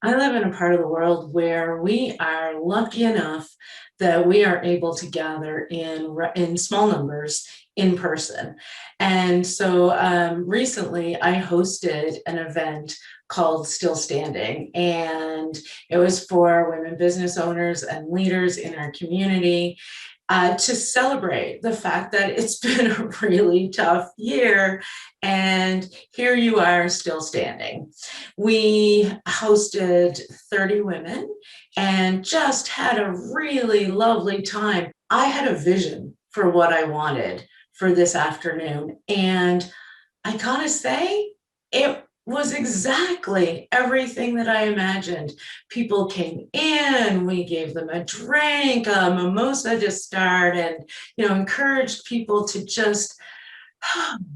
I live in a part of the world where we are lucky enough that we are able to gather in small numbers in person. And so recently I hosted an event called Still Standing, and it was for women business owners and leaders in our community to celebrate the fact that it's been a really tough year, and here you are still standing. We hosted 30 women and just had a really lovely time. I had a vision for what I wanted for this afternoon, and I gotta say, it was exactly everything that I imagined. People came in, we gave them a drink, a mimosa to start, and encouraged people to just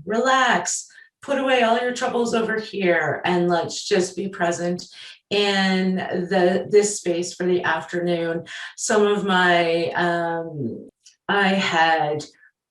relax, put away all your troubles over here, and let's just be present in this space for the afternoon. Some of my I had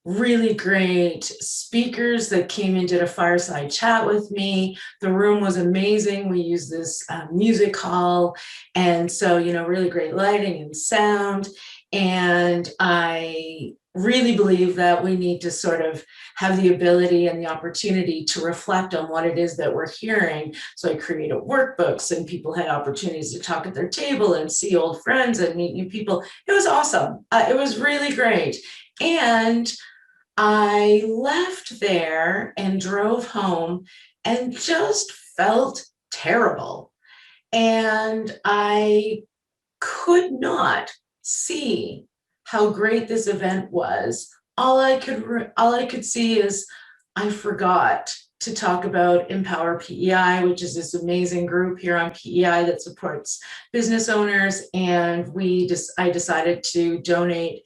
really great speakers that came and did a fireside chat with me. The room was amazing. We used this music hall, and so really great lighting and sound. And I really believe that we need to sort of have the ability and the opportunity to reflect on what it is that we're hearing. So I created workbooks, and people had opportunities to talk at their table and see old friends and meet new people. It was awesome. It was really great. And I left there and drove home and just felt terrible. And I could not see how great this event was. All I could see is I forgot to talk about Empower PEI, which is this amazing group here on PEI that supports business owners. And I decided to donate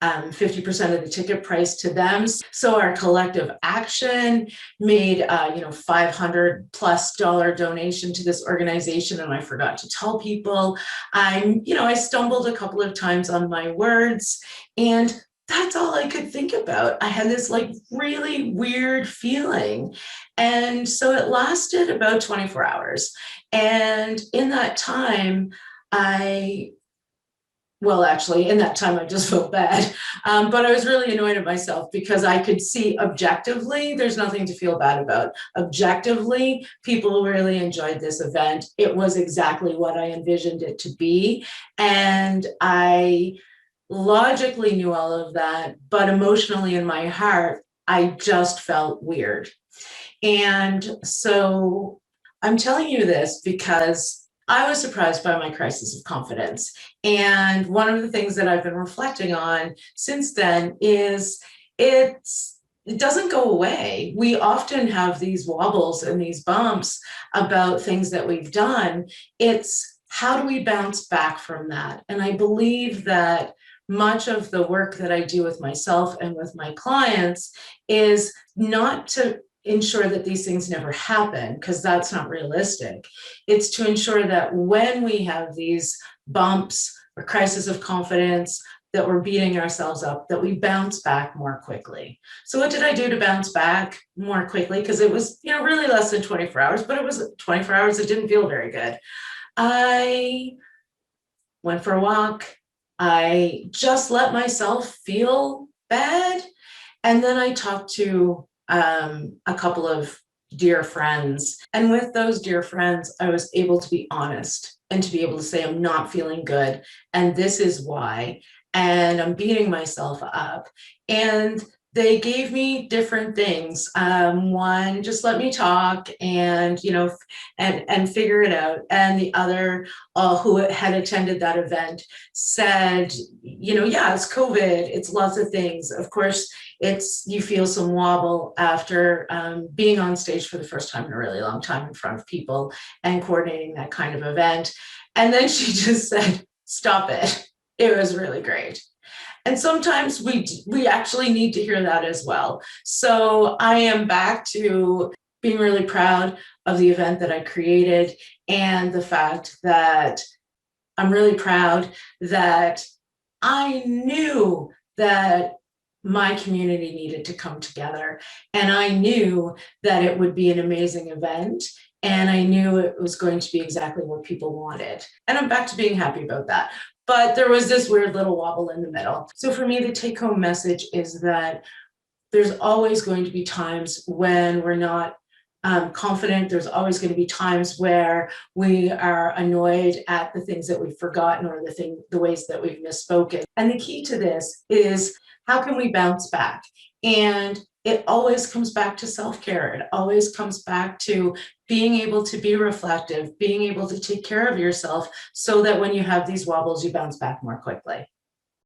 50% of the ticket price to them. So our collective action made, $500+ donation to this organization, and I forgot to tell people. I stumbled a couple of times on my words, and that's all I could think about. I had this like really weird feeling. And so it lasted about 24 hours. And in that time, in that time, I just felt bad. But I was really annoyed at myself because I could see objectively, there's nothing to feel bad about. Objectively, people really enjoyed this event. It was exactly what I envisioned it to be. And I logically knew all of that, but emotionally in my heart, I just felt weird. And so I'm telling you this because I was surprised by my crisis of confidence. And one of the things that I've been reflecting on since then is it doesn't go away. We often have these wobbles and these bumps about things that we've done. It's how do we bounce back from that? And I believe that much of the work that I do with myself and with my clients is not to ensure that these things never happen, because that's not realistic. It's to ensure that when we have these bumps or crisis of confidence, that we're beating ourselves up, that we bounce back more quickly. So what did I do to bounce back more quickly? Because it was, really less than 24 hours, but it was 24 hours that didn't feel very good. I went for a walk. I just let myself feel bad. And then I talked to a couple of dear friends. And with those dear friends, I was able to be honest and to be able to say, I'm not feeling good. And this is why. And I'm beating myself up. And they gave me different things. One, just let me talk and, and figure it out. And the other, who had attended that event, said, yeah, it's COVID, it's lots of things. Of course, you feel some wobble after being on stage for the first time in a really long time in front of people and coordinating that kind of event. And then she just said, stop it. It was really great. And sometimes we actually need to hear that as well. So I am back to being really proud of the event that I created, and the fact that I'm really proud that I knew that my community needed to come together, and I knew that it would be an amazing event. And I knew it was going to be exactly what people wanted. And I'm back to being happy about that. But there was this weird little wobble in the middle. So for me, the take home message is that there's always going to be times when we're not confident. There's always going to be times where we are annoyed at the things that we've forgotten or the ways that we've misspoken. And the key to this is, how can we bounce back? And it always comes back to self-care. It always comes back to being able to be reflective, being able to take care of yourself so that when you have these wobbles, you bounce back more quickly.